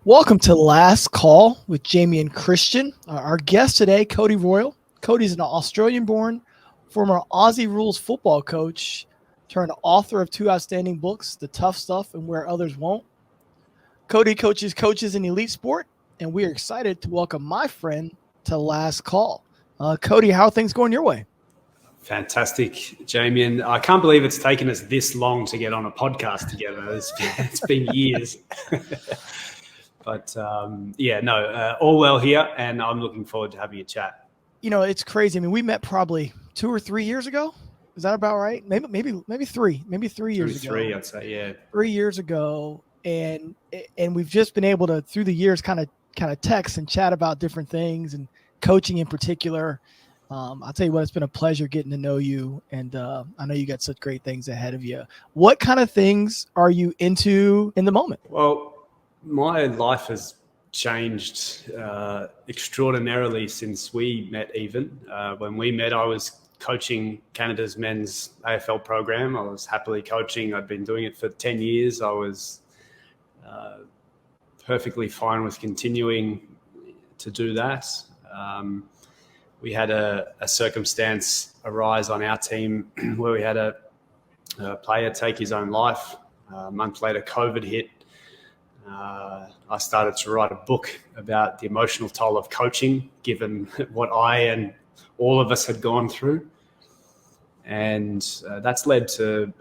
Welcome to Last Call with Jamion Christian. Our guest today, Cody Royle. Cody's an Australian-born, former Aussie Rules football coach, turned author of two outstanding books, The Tough Stuff and Where Others Won't. Cody coaches in elite sport, and we are excited to welcome my friend to Last Call. Cody, how are things going your way? Fantastic, Jamion. I can't believe it's taken us this long to get on a podcast together. It's been years. But all well here, and I'm looking forward to having a chat. You know, it's crazy. I mean, we met probably 2 or 3 years ago. Is that about right? Maybe 3. Maybe 3 years ago. 3, I'd say, yeah. 3 years ago, and we've just been able to, through the years, kind of text and chat about different things, and coaching in particular. I'll tell you what, it's been a pleasure getting to know you, and I know you got such great things ahead of you. What kind of things are you into in the moment? Well, my life has changed extraordinarily since we met even. When we met, I was coaching Canada's men's AFL program. I was happily coaching. I'd been doing it for 10 years. I was perfectly fine with continuing to do that. We had a circumstance arise on our team where we had a player take his own life. A month later, COVID hit. I started to write a book about the emotional toll of coaching, given what I and all of us had gone through. And that's led to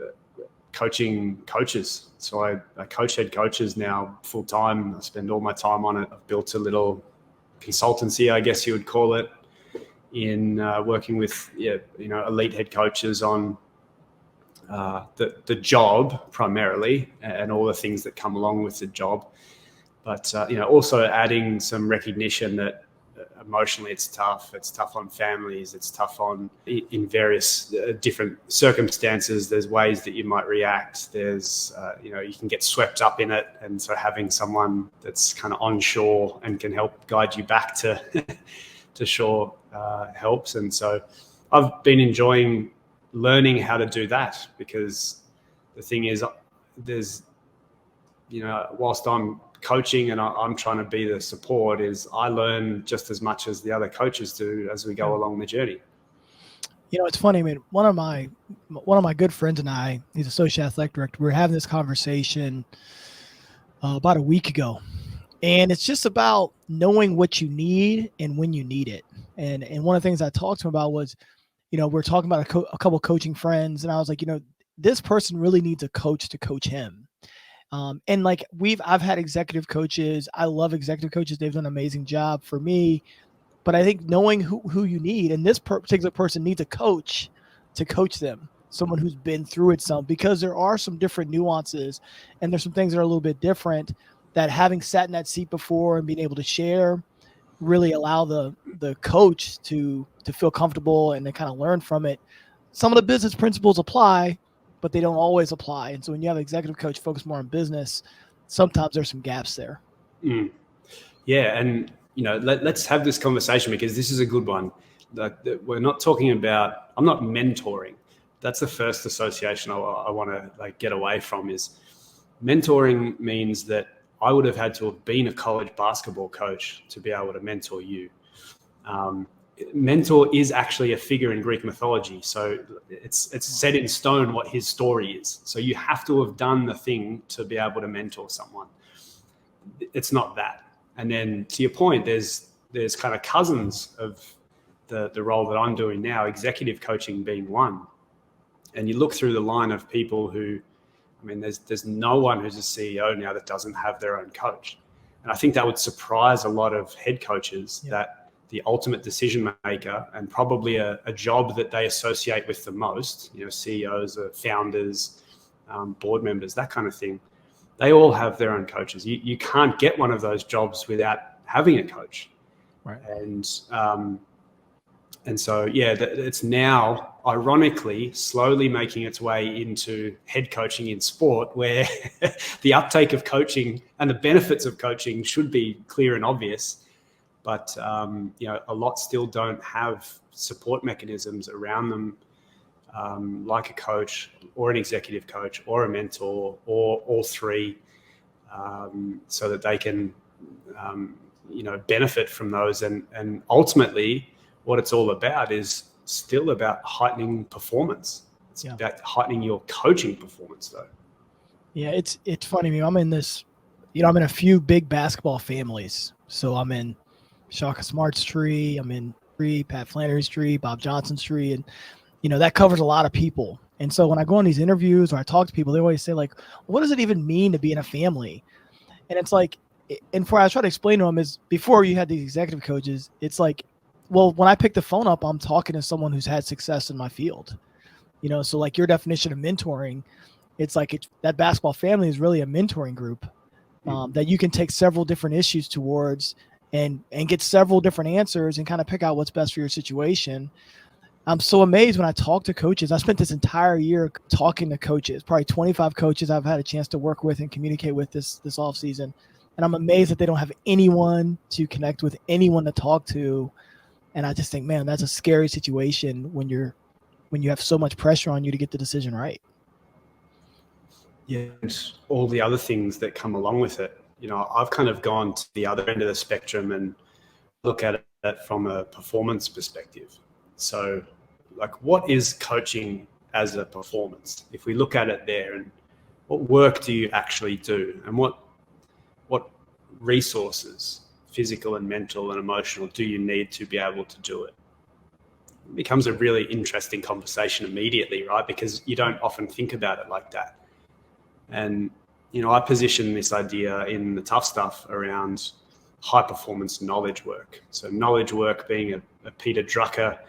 coaching coaches. So I coach head coaches now full time. I spend all my time on it. I've built a little consultancy, I guess you would call it, in working with elite head coaches on the job primarily, and all the things that come along with the job, but also adding some recognition that emotionally it's tough on families, it's tough on in various different circumstances. There's ways that you might react, there's you can get swept up in it, and so having someone that's kind of onshore and can help guide you back to to shore helps. And so I've been enjoying learning how to do that, because the thing is, there's, whilst I'm coaching and I'm trying to be the support, is I learn just as much as the other coaches do as we go along the journey. It's funny. I mean, one of my good friends and I, he's associate athletic director, we were having this conversation about a week ago, and it's just about knowing what you need and when you need it. And one of the things I talked to him about was, we're talking about a couple coaching friends, and I was like, this person really needs a coach to coach him. And like I've had executive coaches. I love executive coaches. They've done an amazing job for me. But I think knowing who you need, and this particular person needs a coach to coach them, someone who's been through it some, because there are some different nuances, and there's some things that are a little bit different, that having sat in that seat before and being able to share really allow the coach to feel comfortable and to kind of learn from it. Some of the business principles apply, but they don't always apply. And so when you have an executive coach focus more on business, sometimes there's some gaps there. Yeah. And, let's have this conversation, because this is a good one. We're not talking about, I'm not mentoring. That's the first association I want to get away from. Is mentoring means that I would have had to have been a college basketball coach to be able to mentor you. Mentor is actually a figure in Greek mythology. So it's set in stone what his story is. So you have to have done the thing to be able to mentor someone. It's not that. And then to your point, there's kind of cousins of the role that I'm doing now, executive coaching being one. And you look through the line of people who, there's no one who's a CEO now that doesn't have their own coach. And I think that would surprise a lot of head coaches, that the ultimate decision maker, and probably a job that they associate with the most, CEOs, founders, board members, that kind of thing, they all have their own coaches. You can't get one of those jobs without having a coach. Right. And so, it's now, ironically, slowly making its way into head coaching in sport, where the uptake of coaching and the benefits of coaching should be clear and obvious. But, a lot still don't have support mechanisms around them, like a coach or an executive coach or a mentor or all three, so that they can benefit from those. And ultimately, what it's all about is still about heightening performance. It's about heightening your coaching performance, though. Yeah, it's funny. I mean, I'm in this, I'm in a few big basketball families. So I'm in Shaka Smart's tree, I'm in Pat Flannery's tree, Bob Johnson's tree, and that covers a lot of people. And so when I go on these interviews or I talk to people, they always say like, what does it even mean to be in a family? And it's like, and before I try to explain to them is before you had these executive coaches, it's like, well, when I pick the phone up, I'm talking to someone who's had success in my field, so like your definition of mentoring, it's like that basketball family is really a mentoring group that you can take several different issues towards and get several different answers and kind of pick out what's best for your situation. I'm so amazed when I talk to coaches. I spent this entire year talking to coaches, probably 25 coaches I've had a chance to work with and communicate with this off season. And I'm amazed that they don't have anyone to connect with, anyone to talk to. And I just think, man, that's a scary situation when you have so much pressure on you to get the decision right. Yeah, and all the other things that come along with it. I've kind of gone to the other end of the spectrum and look at it from a performance perspective. So, like, what is coaching as a performance? If we look at it there, and what work do you actually do, and what resources, physical and mental and emotional, do you need to be able to do it? It becomes a really interesting conversation immediately, right? Because you don't often think about it like that. And, I position this idea in the tough stuff around high performance knowledge work. So knowledge work being a Peter Drucker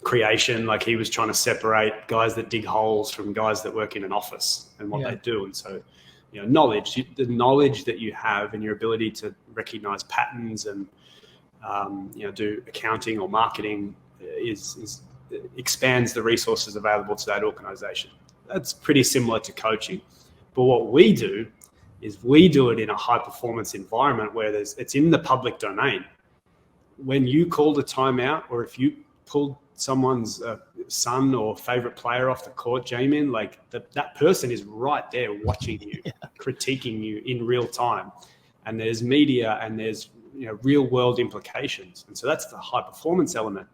creation, like he was trying to separate guys that dig holes from guys that work in an office and what they do. And so, knowledge, the knowledge that you have and your ability to recognize patterns and, do accounting or marketing expands the resources available to that organization. That's pretty similar to coaching. But what we do is we do it in a high performance environment where it's in the public domain. When you called a timeout, or if you pulled someone's son or favorite player off the court, Jamion, like that person is right there watching you, critiquing you in real time. And there's media and there's real world implications. And so that's the high performance element.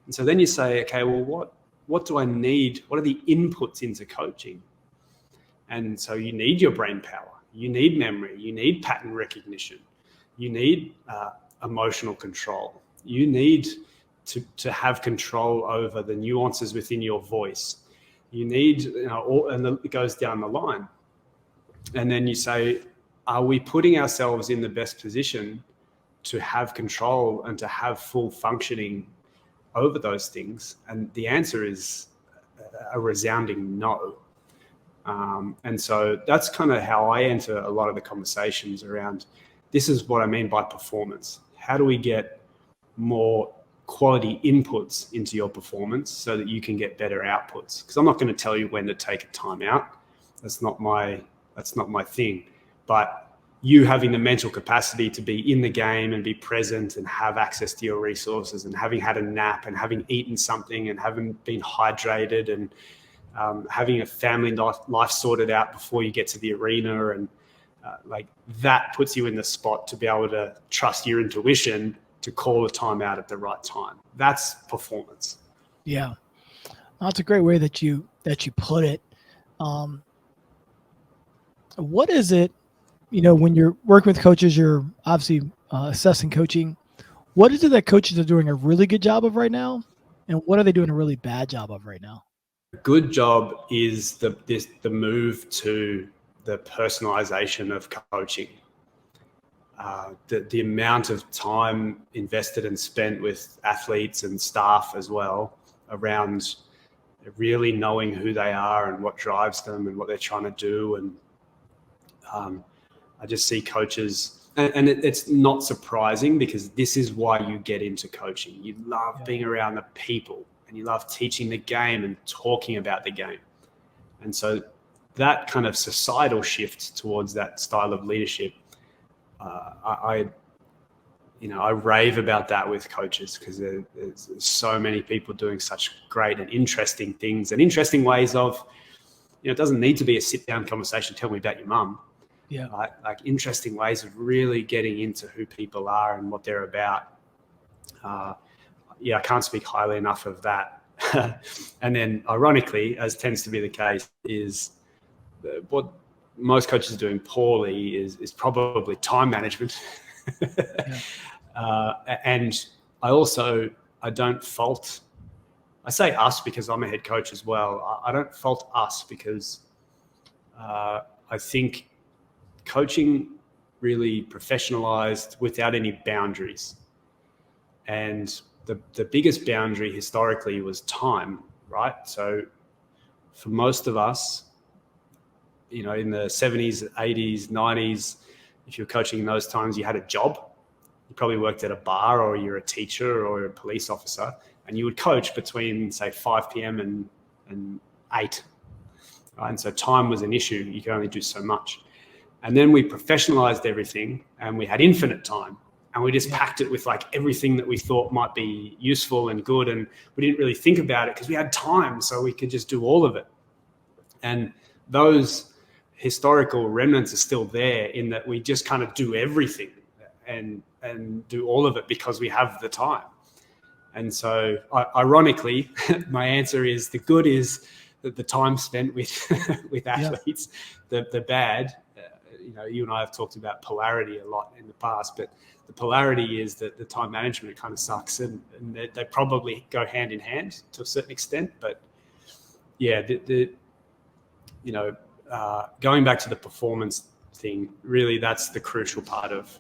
And so then you say, okay, well, what do I need? What are the inputs into coaching? And so you need your brain power, you need memory, you need pattern recognition, you need emotional control, you need to have control over the nuances within your voice. You need, and it goes down the line. And then you say, are we putting ourselves in the best position to have control and to have full functioning over those things? And the answer is a resounding no. And so that's kind of how I enter a lot of the conversations around, this is what I mean by performance. How do we get more quality inputs into your performance so that you can get better outputs? Because I'm not going to tell you when to take a timeout. That's not my thing. But you having the mental capacity to be in the game and be present and have access to your resources, and having had a nap and having eaten something and having been hydrated and having a family life sorted out before you get to the arena, and like that puts you in the spot to be able to trust your intuition to call a timeout at the right time. That's performance. Yeah, that's a great way that you put it. What is it? When you're working with coaches, you're obviously assessing coaching. What is it that coaches are doing a really good job of right now, and what are they doing a really bad job of right now? A good job is the move to the personalization of coaching. The amount of time invested and spent with athletes and staff as well around really knowing who they are and what drives them and what they're trying to do. And I just see coaches, and it's not surprising, because this is why you get into coaching. You love being around the people, and you love teaching the game and talking about the game. And so that kind of societal shift towards that style of leadership, I rave about that with coaches, because there's so many people doing such great and interesting things and interesting ways of, it doesn't need to be a sit down conversation. Tell me about your mum. Yeah. right? Like interesting ways of really getting into who people are and what they're about. I can't speak highly enough of that. And then ironically, as tends to be the case, is what most coaches are doing poorly is probably time management. Yeah. And I don't fault, I say us because I'm a head coach as well. I don't fault us because I think coaching really professionalized without any boundaries. And the biggest boundary historically was time, right? So for most of us, in the 70s, 80s, 90s, if you were coaching in those times, you had a job. You probably worked at a bar, or you're a teacher or a police officer, and you would coach between, say, 5 p.m. and 8. Right? And so time was an issue. You could only do so much. And then we professionalized everything, and we had infinite time. And we just packed it with like everything that we thought might be useful and good. And we didn't really think about it because we had time, so we could just do all of it. And those historical remnants are still there in that we just kind of do everything and do all of it because we have the time. And so ironically, my answer is the good is that the time spent with with athletes. The bad, you and I have talked about polarity a lot in the past, but the polarity is that the time management kind of sucks, and they probably go hand in hand to a certain extent. But yeah, going back to the performance thing, really that's the crucial part of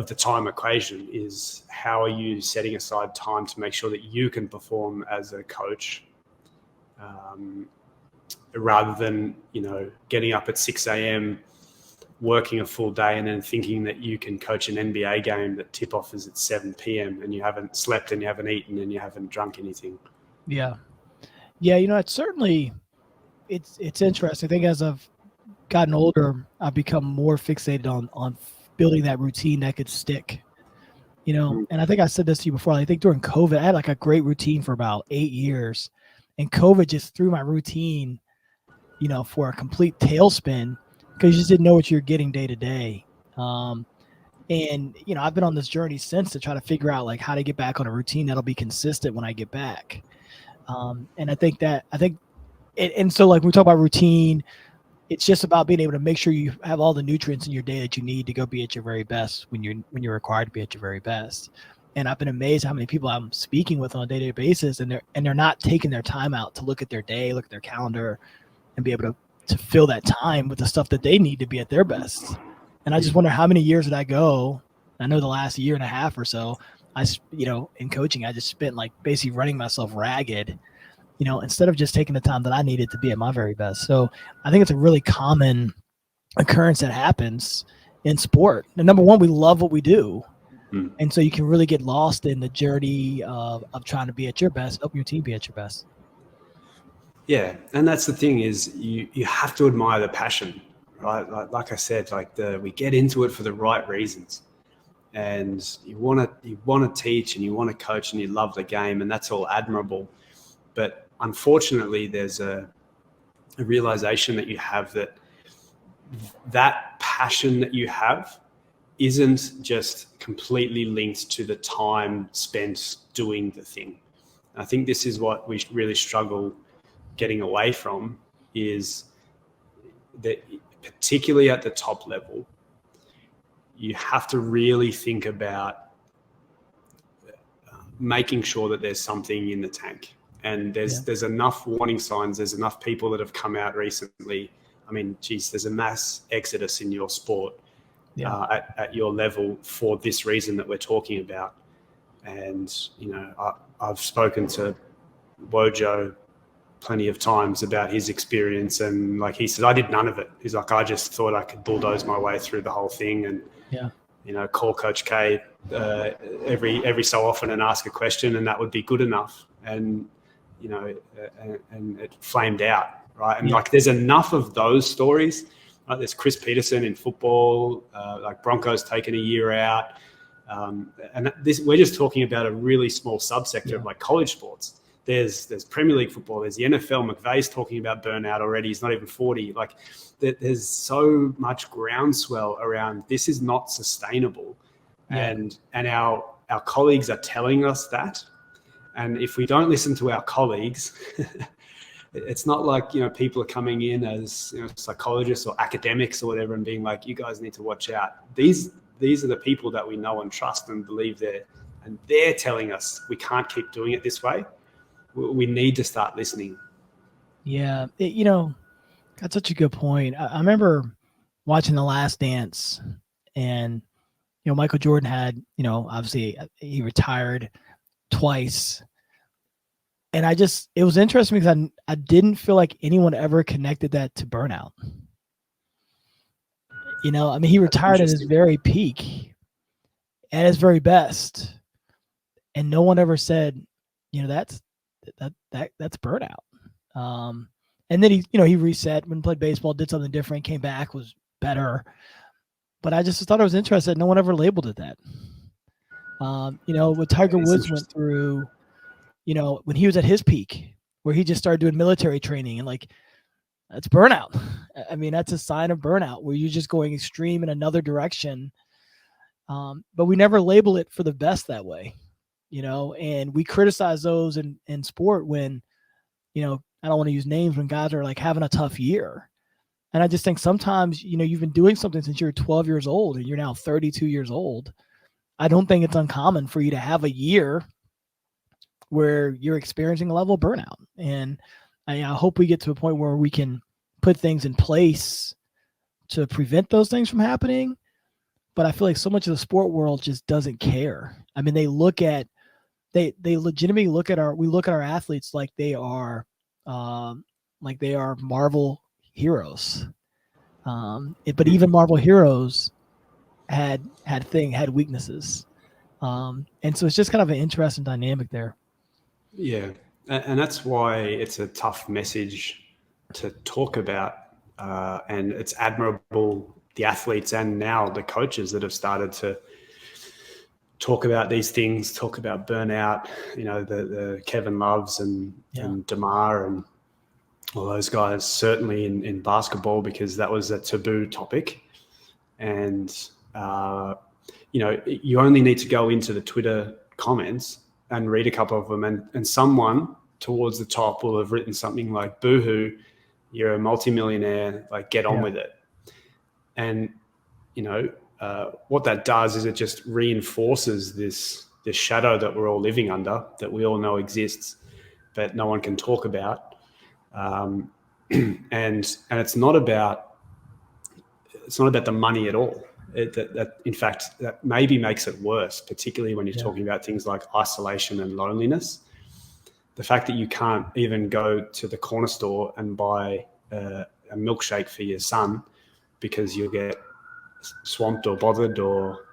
the time equation, is how are you setting aside time to make sure that you can perform as a coach, rather than, getting up at 6 a.m., working a full day and then thinking that you can coach an NBA game that tip-off is at 7 p.m. and you haven't slept and you haven't eaten and you haven't drunk anything. Yeah. Yeah, it's certainly it's interesting. I think as I've gotten older, I've become more fixated on building that routine that could stick. And I think I said this to you before. I think during COVID, I had like a great routine for about 8 years, and COVID just threw my routine, for a complete tailspin because you just didn't know what you're getting day to day. And I've been on this journey since to try to figure out like how to get back on a routine that'll be consistent when I get back. And I think and so like when we talk about routine, it's just about being able to make sure you have all the nutrients in your day that you need to go be at your very best when you're required to be at your very best. And I've been amazed how many people I'm speaking with on a day-to-day basis, and they're not taking their time out to look at their day, look at their calendar, and be able to fill that time with the stuff that they need to be at their best. And I just wonder how many years did I go? I know the last year and a half or so, in coaching, I just spent like basically running myself ragged, instead of just taking the time that I needed to be at my very best. So I think it's a really common occurrence that happens in sport. And number one, we love what we do. And so you can really get lost in the journey of trying to be at your best, help your team be at your best. Yeah, and that's the thing, is you have to admire the passion, right? Like I said, we get into it for the right reasons, and you want to teach and you want to coach and you love the game, and that's all admirable. But unfortunately, there's a realization that you have that passion that you have isn't just completely linked to the time spent doing the thing. And I think this is what we really struggle getting away from, is that particularly at the top level, you have to really think about making sure that there's something in the tank. And there's enough warning signs. There's enough people that have come out recently. I mean, geez, there's a mass exodus in your sport at your level for this reason that we're talking about. And, I've spoken to Wojo plenty of times about his experience, and like he said, I did none of it. He's like, I just thought I could bulldoze my way through the whole thing and call Coach K every so often and ask a question, and that would be good enough. And and it flamed out, right? And like there's enough of those stories. Right? There's Chris Peterson in football, like Broncos taking a year out, and we're just talking about a really small subsector of like college sports. There's Premier League football. There's the NFL. McVay's talking about burnout already. He's not even 40. Like, there's so much groundswell around this is not sustainable. Yeah. And our colleagues are telling us that. And if we don't listen to our colleagues, it's not like, people are coming in as psychologists or academics or whatever and being like, you guys need to watch out. These are the people that we know and trust and believe they're telling us we can't keep doing it this way. We need to start listening. Yeah. That's such a good point. I remember watching The Last Dance, and, Michael Jordan had, obviously he retired twice. And it was interesting because I didn't feel like anyone ever connected that to burnout. He retired at his very peak, at his very best, and no one ever said, that's burnout. And then he reset, when he played baseball, did something different, came back, was better. But I just thought it was interesting. No one ever labeled it that. What Tiger Woods went through, when he was at his peak, where he just started doing military training, and that's burnout. That's a sign of burnout, where you're just going extreme in another direction. But we never label it for the best that way, and we criticize those in sport when, I don't want to use names, when guys are having a tough year. And I just think sometimes, you've been doing something since you're 12 years old and you're now 32 years old. I don't think it's uncommon for you to have a year where you're experiencing a level of burnout. And I hope we get to a point where we can put things in place to prevent those things from happening. But I feel like so much of the sport world just doesn't care. They legitimately look at our athletes like they are Marvel heroes. But even Marvel heroes had weaknesses. And so it's just kind of an interesting dynamic there. Yeah. And that's why it's a tough message to talk about. And it's admirable, the athletes and now the coaches that have started to talk about these things, talk about burnout, the Kevin Loves and DeMar and all those guys, certainly in basketball, because that was a taboo topic. And, you only need to go into the Twitter comments and read a couple of them, and someone towards the top will have written something like, boo-hoo, you're a multimillionaire, get on with it. And, what that does is it just reinforces this shadow that we're all living under, that we all know exists, but no one can talk about. And it's not about the money at all. In fact, that maybe makes it worse, particularly when you're talking about things like isolation and loneliness. The fact that you can't even go to the corner store and buy a milkshake for your son because you'll get swamped or bothered, or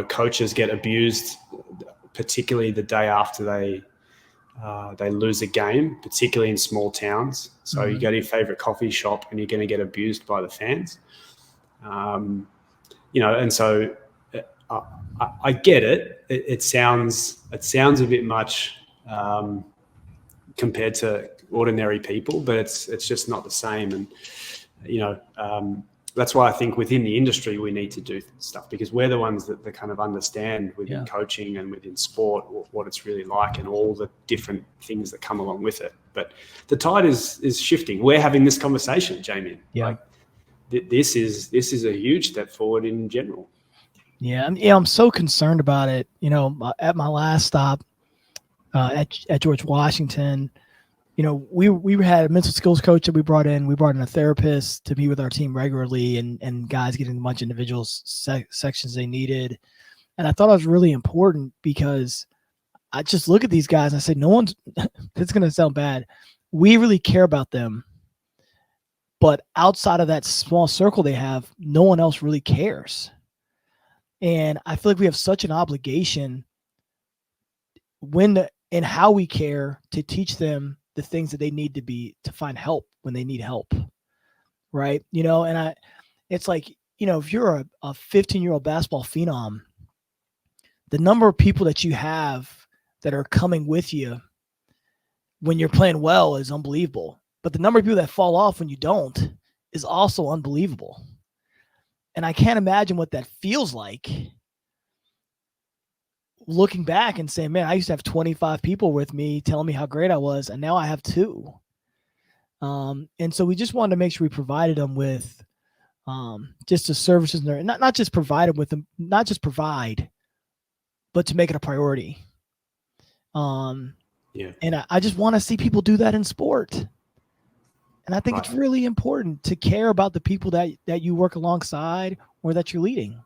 coaches get abused, particularly the day after they lose a game, particularly in small towns. So you go to your favorite coffee shop and you're going to get abused by the fans. And so I get it. It sounds a bit much compared to ordinary people, but it's just not the same. And that's why I think within the industry we need to do stuff, because we're the ones that kind of understand within coaching and within sport what it's really like and all the different things that come along with it. But the tide is shifting. We're having this conversation, Jamion. Yeah. This is a huge step forward in general. Yeah, I'm so concerned about it. At my last stop at George Washington, we had a mental skills coach that we brought in. We brought in a therapist to meet with our team regularly, and guys getting a bunch of individual sections they needed. And I thought it was really important, because I just look at these guys and I say, no one's, it's going to sound bad, we really care about them. But outside of that small circle they have, no one else really cares. And I feel like we have such an obligation and how we care to teach them the things that they need to find help when they need help. Right. It's like, if you're a 15-year-old basketball phenom, the number of people that you have that are coming with you when you're playing well is unbelievable. But the number of people that fall off when you don't is also unbelievable. And I can't imagine what that feels like looking back and saying, man, I used to have 25 people with me telling me how great I was, and now I have 2. And so we just wanted to make sure we provided them with just the services, not just provided with them, not just provide, but to make it a priority. And I just want to see people do that in sport. And I think it's really important to care about the people that you work alongside or that you're leading.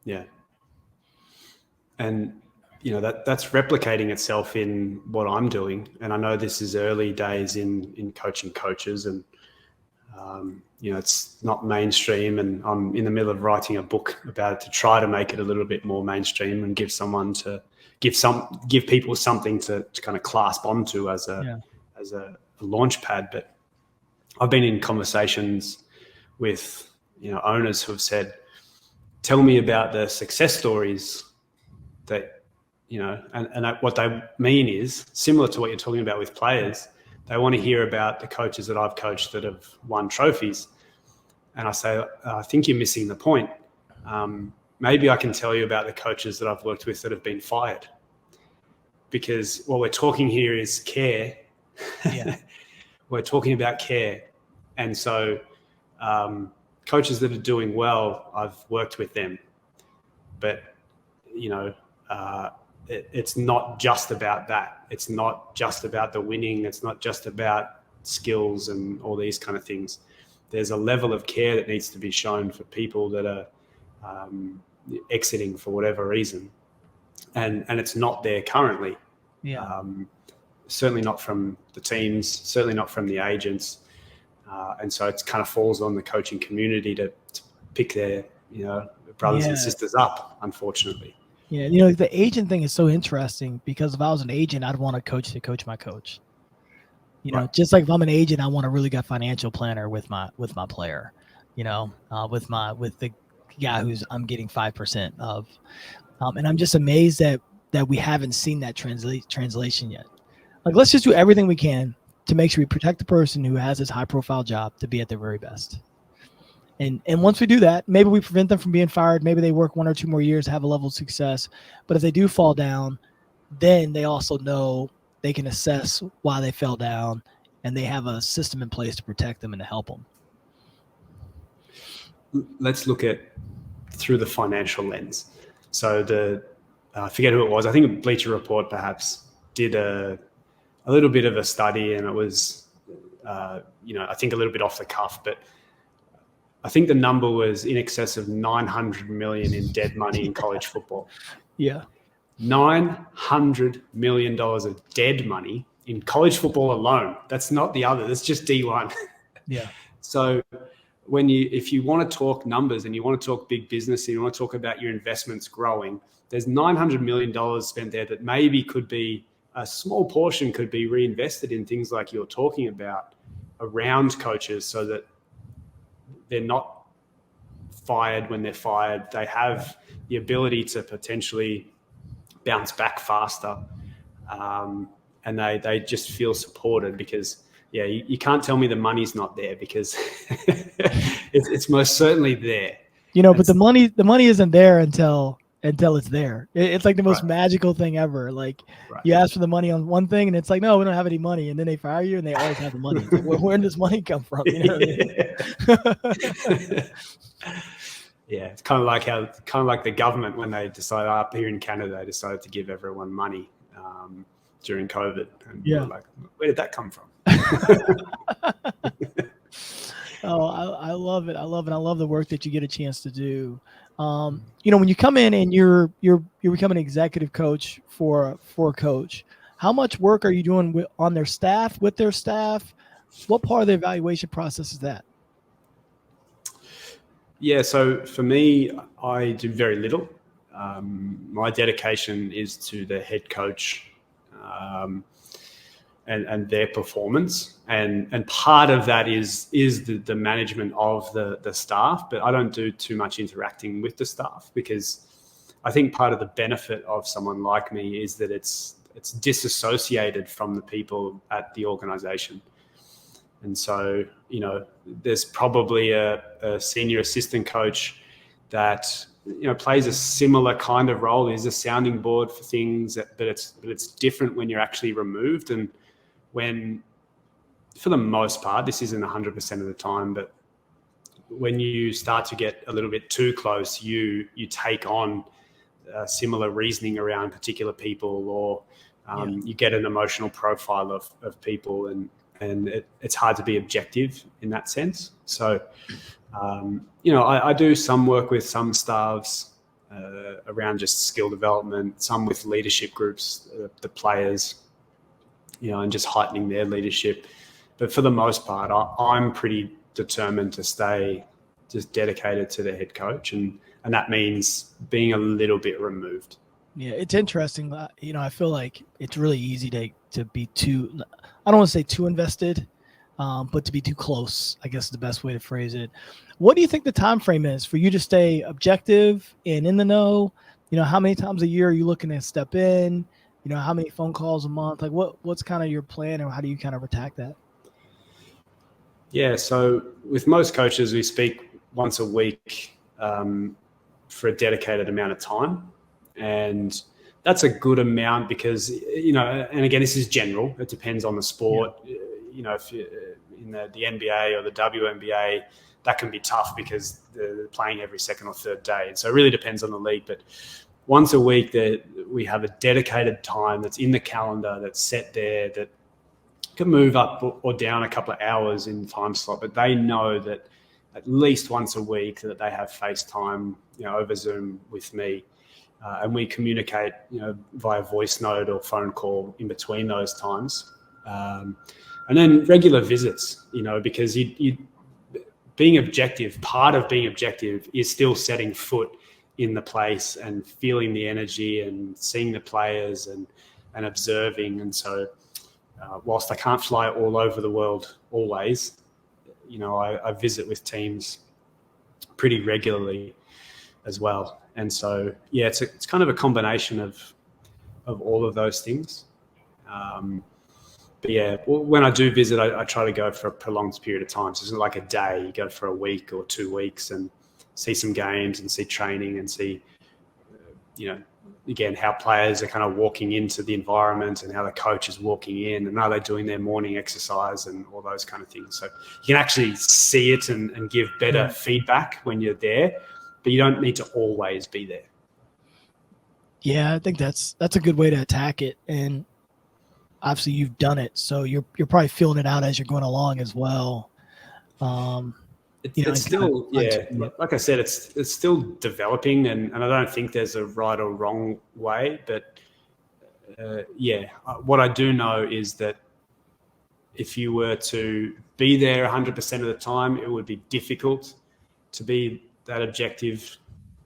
Yeah. And, that's replicating itself in what I'm doing. And I know this is early days in coaching coaches, and, it's not mainstream, and I'm in the middle of writing a book about it to try to make it a little bit more mainstream and give people something to kind of clasp onto as a launch pad. But I've been in conversations with, owners who have said, tell me about the success stories that, and what they mean is similar to what you're talking about with players. They want to hear about the coaches that I've coached that have won trophies. And I say, I think you're missing the point. Maybe I can tell you about the coaches that I've worked with that have been fired. Because what we're talking here is care. Yeah. We're talking about care. And so coaches that are doing well, I've worked with them. But, it's not just about that. It's not just about the winning. It's not just about skills and all these kind of things. There's a level of care that needs to be shown for people that are exiting for whatever reason. And it's not there currently. Yeah. Certainly not from the teams, certainly not from the agents. And so it kind of falls on the coaching community to pick their, brothers and sisters up, unfortunately. Yeah, the agent thing is so interesting because if I was an agent, I'd want a coach to coach my coach. Just like if I'm an agent, I want a really good financial planner with my player. With the guy who's I'm getting 5% of, and I'm just amazed that we haven't seen that translation yet. Like, let's just do everything we can to make sure we protect the person who has this high profile job to be at their very best. And once we do that, maybe we prevent them from being fired. Maybe they work 1 or 2 more years, have a level of success. But if they do fall down, then they also know they can assess why they fell down, and they have a system in place to protect them and to help them. Let's look at through the financial lens. So I forget who it was. I think Bleacher Report perhaps did a little bit of a study, and it was, I think a little bit off the cuff, but I think the number was in excess of $900 million in dead money in college football. Yeah. $900 million of dead money in college football alone. That's not the other. That's just D1. Yeah. So if you want to talk numbers and you want to talk big business and you want to talk about your investments growing, there's $900 million spent there that maybe could be a small portion could be reinvested in things like you're talking about around coaches so that they're not fired when they're fired. They have the ability to potentially bounce back faster. And they just feel supported because, you can't tell me the money's not there because it's most certainly there. But the money isn't there until it's there. It's like the most magical thing ever. Like you ask for the money on one thing and it's like, no, we don't have any money. And then they fire you and they always have the money. It's like, where does money come from? You know what I mean? Yeah, it's kind of like the government when they decided up here in Canada, they decided to give everyone money during COVID. And we're like, where did that come from? Oh, I love it. I love it. I love the work that you get a chance to do. When you come in and you're becoming an executive coach for a coach, how much work are you doing with their staff? What part of the evaluation process is that? Yeah, so for me, I do very little. My dedication is to the head coach and their performance. And part of that is the management of the staff, but I don't do too much interacting with the staff because I think part of the benefit of someone like me is that it's it's disassociated from the people at the organization. And so, there's probably a senior assistant coach that, plays a similar kind of role, is a sounding board for things, but it's different when you're actually removed. And when, for the most part, this isn't 100% of the time, but when you start to get a little bit too close, you take on similar reasoning around particular people, or you get an emotional profile of people, and it's hard to be objective in that sense. So, I do some work with some staffs around just skill development, some with leadership groups, the players, and just heightening their leadership. But for the most part, I'm pretty determined to stay just dedicated to the head coach, and that means being a little bit removed. Yeah, it's interesting. I feel like it's really easy to be too, I don't want to say too invested, but to be too close, I guess is the best way to phrase it. What do you think the time frame is for you to stay objective and in the know? How many times a year are you looking to step in? How many phone calls a month? Like what's kind of your plan, or how do you kind of attack that? Yeah, so with most coaches, we speak once a week for a dedicated amount of time. And that's a good amount because, and again, this is general. It depends on the sport. Yeah. If you're in the NBA or the WNBA, that can be tough because they're playing every second or third day. And so it really depends on the league. But once a week, we have a dedicated time that's in the calendar, that's set there, that can move up or down a couple of hours in time slot. But they know that at least once a week that they have FaceTime, over Zoom with me. And we communicate, via voice note or phone call in between those times. And then regular visits, because you being objective, part of being objective is still setting foot in the place and feeling the energy and seeing the players and observing. And so whilst I can't fly all over the world always, I visit with teams pretty regularly as well. And so, yeah, it's kind of a combination of all of those things. But yeah, when I do visit, I try to go for a prolonged period of time. So it's not like a day. You go for a week or 2 weeks and see some games and see training and see, again, how players are kind of walking into the environment and how the coach is walking in and are they doing their morning exercise and all those kind of things. So you can actually see it and give better feedback when you're there, but you don't need to always be there. Yeah, I think that's a good way to attack it. And obviously you've done it, so you're probably feeling it out as you're going along as well. It's still, like I said, it's still developing, and I don't think there's a right or wrong way. But what I do know is that if you were to be there 100% of the time, it would be difficult to be that objective.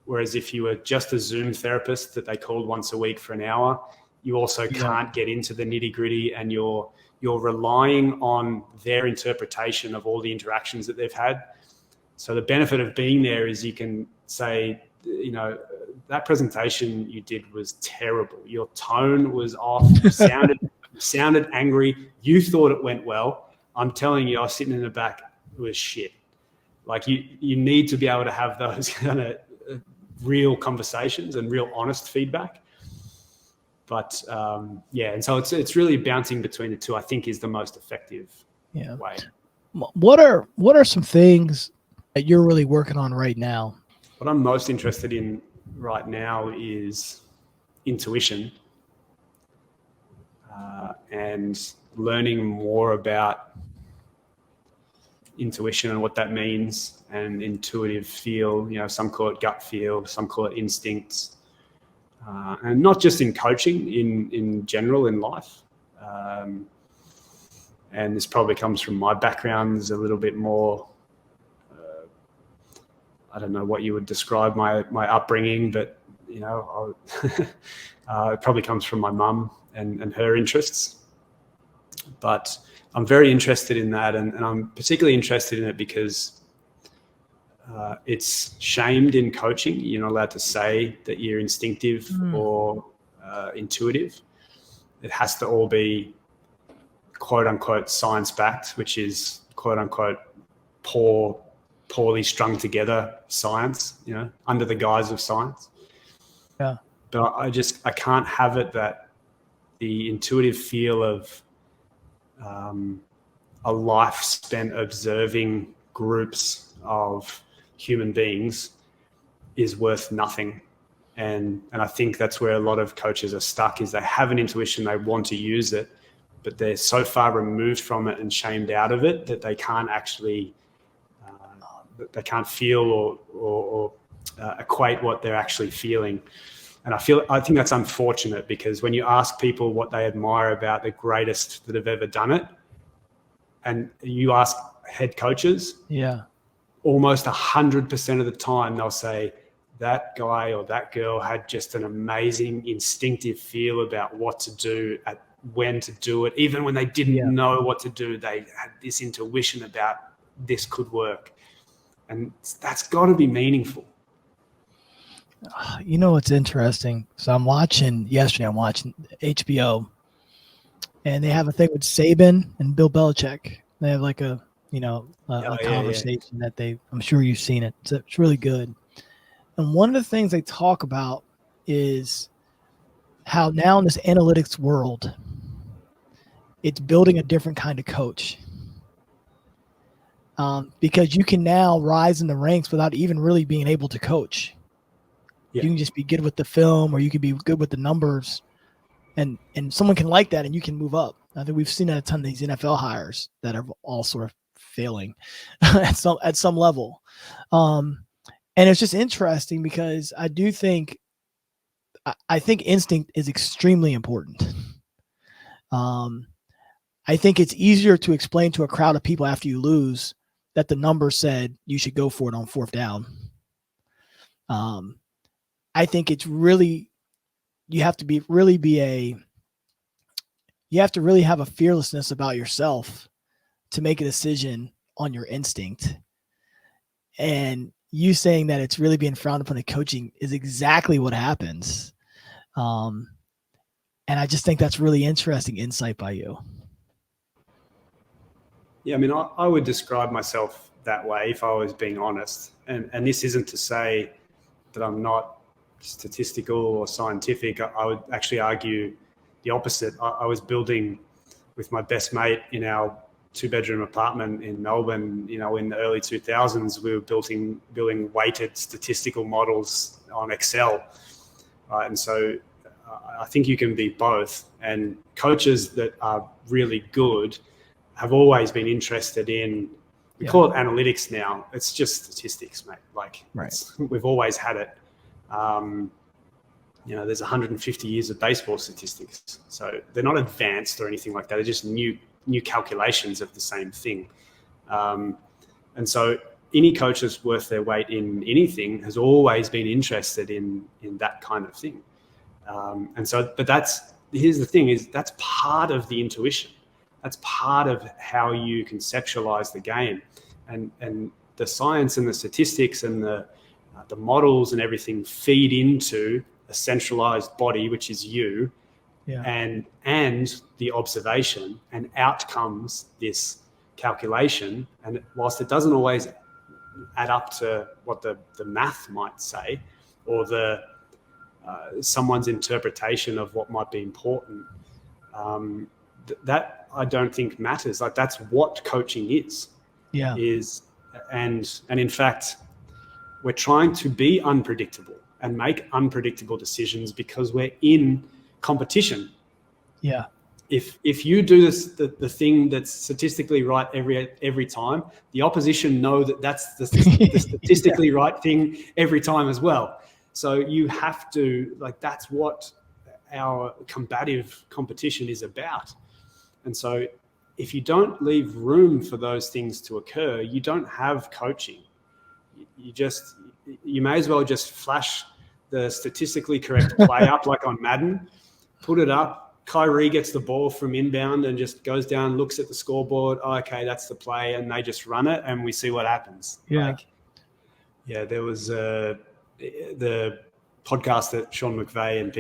Whereas if you were just a Zoom therapist that they called once a week for an hour, you also can't get into the nitty-gritty, and you're relying on their interpretation of all the interactions that they've had. So the benefit of being there is you can say, that presentation you did was terrible. Your tone was off. You sounded angry. You thought it went well. I'm telling you, I was sitting in the back. It was shit. Like you need to be able to have those kind of real conversations and real honest feedback. But and so it's really bouncing between the two, I think, is the most effective way. What are some things that you're really working on right now? What I'm most interested in right now is intuition and learning more about intuition and what that means, and intuitive feel. Some call it gut feel, some call it instincts. And not just in coaching, in general in life. And this probably comes from my background. There's a little bit more, I don't know what you would describe my upbringing, but, it probably comes from my mum and her interests. But I'm very interested in that, and I'm particularly interested in it because it's shamed in coaching. You're not allowed to say that you're instinctive or intuitive. it has to all be quote unquote science backed, which is quote unquote poorly strung together science, under the guise of science. Yeah. But I can't have it that the intuitive feel of a life spent observing groups of human beings is worth nothing. And I think that's where a lot of coaches are stuck, is they have an intuition, they want to use it, but they're so far removed from it and shamed out of it that they can't actually, they can't feel or equate what they're actually feeling. And I think that's unfortunate, because when you ask people what they admire about the greatest that have ever done it, and you ask head coaches, almost 100% of the time they'll say that guy or that girl had just an amazing instinctive feel about what to do, when to do it. Even when they didn't know what to do, they had this intuition about this could work. And that's got to be meaningful. You know what's interesting? So I'm watching HBO, and they have a thing with Saban and Bill Belichick. They have like a conversation that I'm sure you've seen it. It's really good. And one of the things they talk about is how now in this analytics world, it's building a different kind of coach. Because you can now rise in the ranks without even really being able to coach. Yeah. You can just be good with the film, or you can be good with the numbers, and someone can like that, and you can move up. I think we've seen a ton of these NFL hires that are all sort of failing at some level. And it's just interesting, because I do think instinct is extremely important. I think it's easier to explain to a crowd of people after you lose that the number said you should go for it on 4th down. I think it's really, you have to really have a fearlessness about yourself to make a decision on your instinct. And you saying that it's really being frowned upon in coaching is exactly what happens. And I just think that's really interesting insight by you. Yeah, I mean, I would describe myself that way if I was being honest. And this isn't to say that I'm not statistical or scientific. I would actually argue the opposite. I was building with my best mate in our 2-bedroom apartment in Melbourne, in the early 2000s. We were building weighted statistical models on Excel. Right? And so I think you can be both. And coaches that are really good have always been interested in, we call it analytics now. It's just statistics, mate. We've always had it. There's 150 years of baseball statistics. So they're not advanced or anything like that. They're just new calculations of the same thing. And so any coach that's worth their weight in anything has always been interested in that kind of thing. But here's the thing, is that's part of the intuition. That's part of how you conceptualize the game, and the science and the statistics and the models and everything feed into a centralized body, which is you, and the observation, and out comes this calculation. And whilst it doesn't always add up to what the math might say, or someone's interpretation of what might be important, that I don't think matters. That's what coaching is. And in fact, we're trying to be unpredictable and make unpredictable decisions because we're in competition. If you do the thing that's statistically right every time, the opposition know that that's the statistically right thing every time as well. So you have to, that's what our combative competition is about. And so if you don't leave room for those things to occur, you don't have coaching. You may as well just flash the statistically correct play up like on Madden, put it up, Kyrie gets the ball from inbound and just goes down, looks at the scoreboard. Oh, okay, that's the play. And they just run it and we see what happens. There was the podcast that Sean McVay and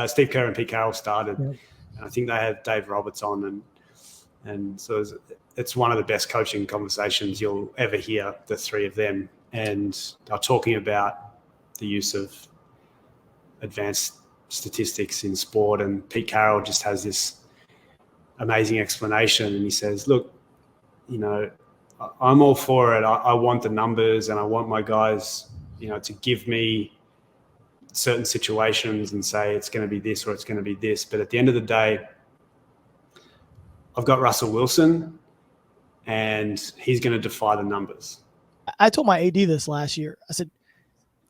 Steve Kerr and Pete Carroll started. I think they had Dave Roberts on, and so it's one of the best coaching conversations you'll ever hear, the three of them. And they're talking about the use of advanced statistics in sport. And Pete Carroll just has this amazing explanation. And he says, look, you know, I'm all for it. I want the numbers, and I want my guys, you know, to give me certain situations and say it's going to be this or it's going to be this. But at the end of the day, I've got Russell Wilson, and he's going to defy the numbers. I told my AD this last year. I said,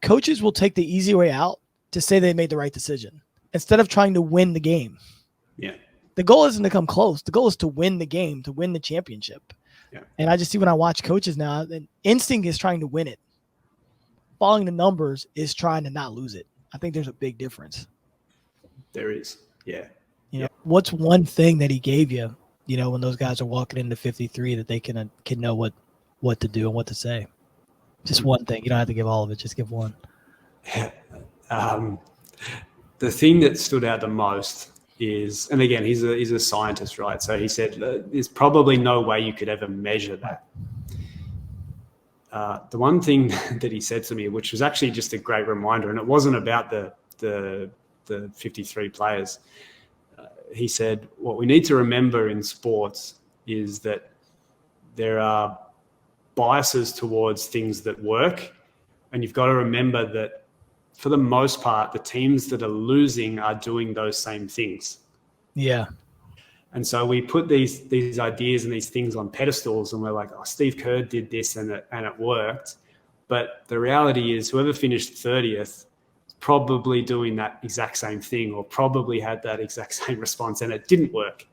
coaches will take the easy way out to say they made the right decision instead of trying to win the game. Yeah. The goal isn't to come close. The goal is to win the game, to win the championship. Yeah. And I just see when I watch coaches now, the instinct is trying to win it. Following the numbers is trying to not lose it. I think there's a big difference. There is. Yeah. You know, what's one thing that he gave you, you know, when those guys are walking into 53 that they can know what to do and what to say? Just one thing. You don't have to give all of it. Just give one. The thing that stood out the most is, and again, he's a scientist, right? So he said there's probably no way you could ever measure that. The one thing that he said to me, which was actually just a great reminder, and it wasn't about the 53 players. He said, what we need to remember in sports is that there are biases towards things that work, and you've got to remember that for the most part, the teams that are losing are doing those same things. Yeah. And so we put these ideas and these things on pedestals, and we're like, oh, Steve Kerr did this and it worked. But the reality is whoever finished 30th is probably doing that exact same thing, or probably had that exact same response, and it didn't work.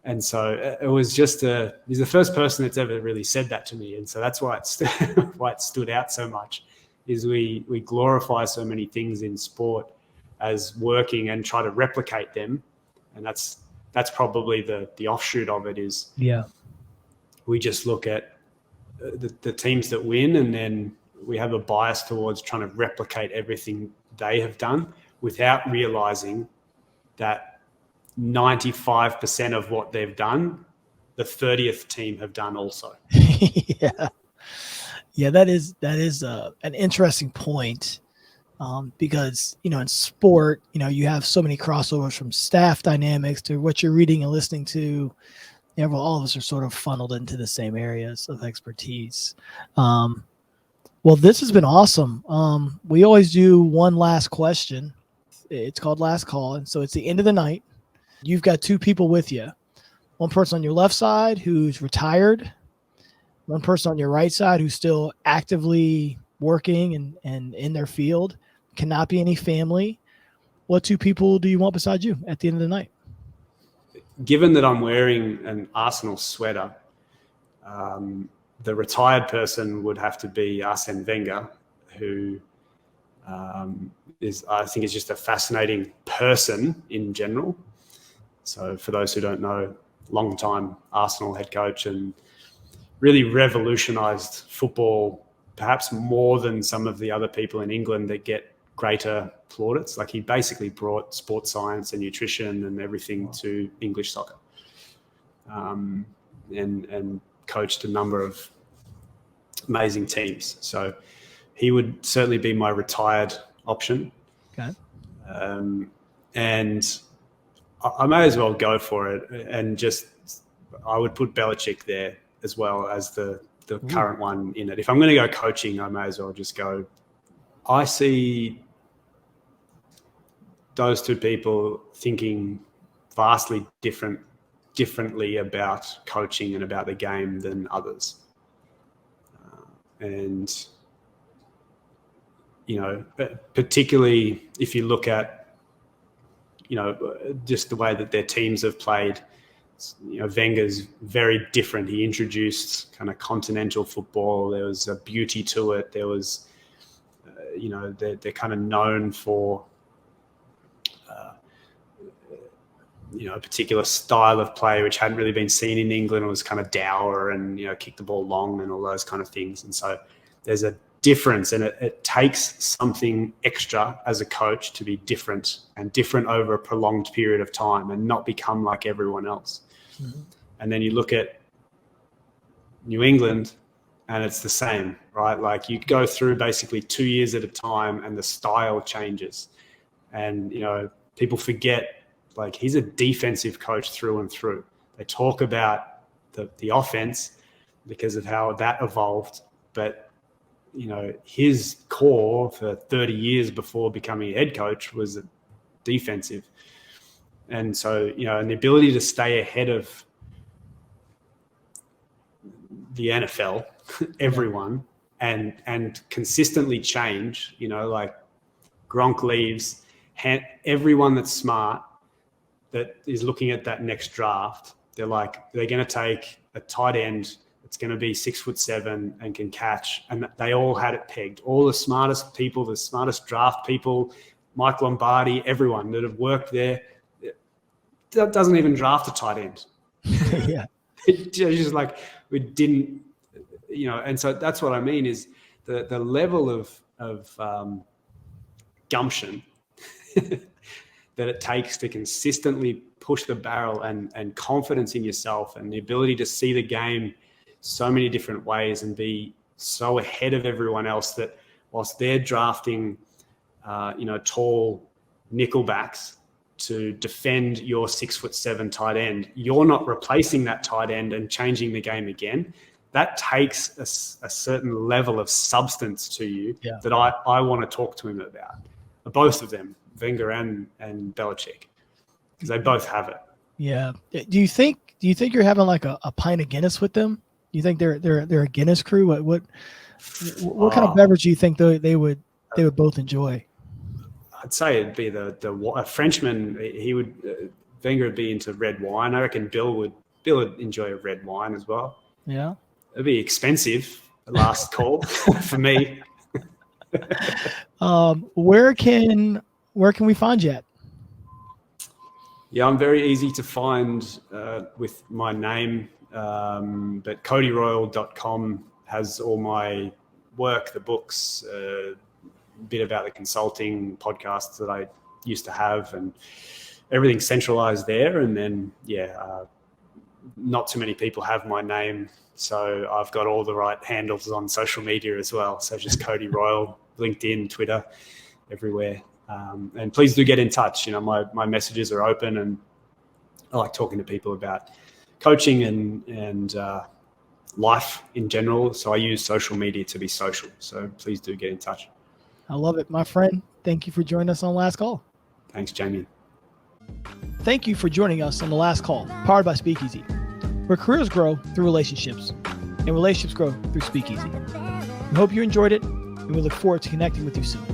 And so it was just he's the first person that's ever really said that to me. And so that's why it stood out so much, is we glorify so many things in sport as working and try to replicate them. And that's probably the offshoot of it is, yeah, we just look at the teams that win, and then we have a bias towards trying to replicate everything they have done without realizing that 95% of what they've done, the 30th team have done also. Yeah, that is an interesting point, because, you know, in sport, you know, you have so many crossovers from staff dynamics to what you're reading and listening to. You know, all of us are sort of funneled into the same areas of expertise. Well, this has been awesome. We always do one last question. It's called Last Call, and so it's the end of the night. You've got two people with you. One person on your left side who's retired, one person on your right side who's still actively working and in their field, cannot be any family. What two people do you want beside you at the end of the night? Given that I'm wearing an Arsenal sweater, the retired person would have to be Arsene Wenger, who I think is just a fascinating person in general. So for those who don't know, long-time Arsenal head coach, and really revolutionised football, perhaps more than some of the other people in England that get greater plaudits. Like, he basically brought sports science and nutrition and everything to English soccer, and coached a number of amazing teams. So he would certainly be my retired option. Okay. And I may as well go for it, and I would put Belichick there as well as the current one in it. If I'm going to go coaching, I may as well just go. I see those two people thinking vastly differently about coaching and about the game than others. And, you know, particularly if you look at, you know, just the way that their teams have played. You know, Wenger's very different. He introduced kind of continental football. There was a beauty to it. There was, you know, they're kind of known for, you know, a particular style of play which hadn't really been seen in England. It was kind of dour and, you know, kick the ball long and all those kind of things. And so there's a difference, and it takes something extra as a coach to be different over a prolonged period of time and not become like everyone else. Mm-hmm. And then you look at New England and it's the same, right? Like you go through basically 2 years at a time and the style changes. And, you know, people forget, like, he's a defensive coach through and through. They talk about the offense because of how that evolved, but, you know, his core for 30 years before becoming a head coach was defensive. And so, you know, and the ability to stay ahead of the NFL, everyone, and consistently change, you know, like Gronk leaves, everyone that's smart that is looking at that next draft, they're going to take a tight end that's going to be 6'7" and can catch. And they all had it pegged. All the smartest people, the smartest draft people, Mike Lombardi, everyone that have worked there, that doesn't even draft a tight end. Yeah. It's just like, we didn't, you know, and so that's what I mean is the level of gumption that it takes to consistently push the barrel and confidence in yourself and the ability to see the game so many different ways and be so ahead of everyone else that whilst they're drafting, you know, tall nickelbacks to defend your 6'7" tight end, you're not replacing that tight end and changing the game again. That takes a certain level of substance to you that I want to talk to him about. Both of them, Wenger and Belichick, because they both have it. Yeah. Do you think you're having like a pint of Guinness with them? Do you think they're a Guinness crew? What kind of beverage do you think they would both enjoy? I'd say it'd be a Frenchman. He would Wenger would be into red wine. I reckon Bill would enjoy a red wine as well. Yeah, it'd be expensive. Last call for me. Where can we find you at? Yeah, I'm very easy to find with my name, but CodyRoyle.com has all my work, the books, a bit about the consulting podcasts that I used to have, and everything's centralized there. And then, not too many people have my name, so I've got all the right handles on social media as well. So just Cody Royle, LinkedIn, Twitter, everywhere. And please do get in touch. You know, my messages are open, and I like talking to people about coaching and life in general. So I use social media to be social. So please do get in touch. I love it, my friend. Thank you for joining us on Last Call. Thanks, Jamion. Thank you for joining us on The Last Call, powered by Speakeasy, where careers grow through relationships and relationships grow through Speakeasy. We hope you enjoyed it, and we look forward to connecting with you soon.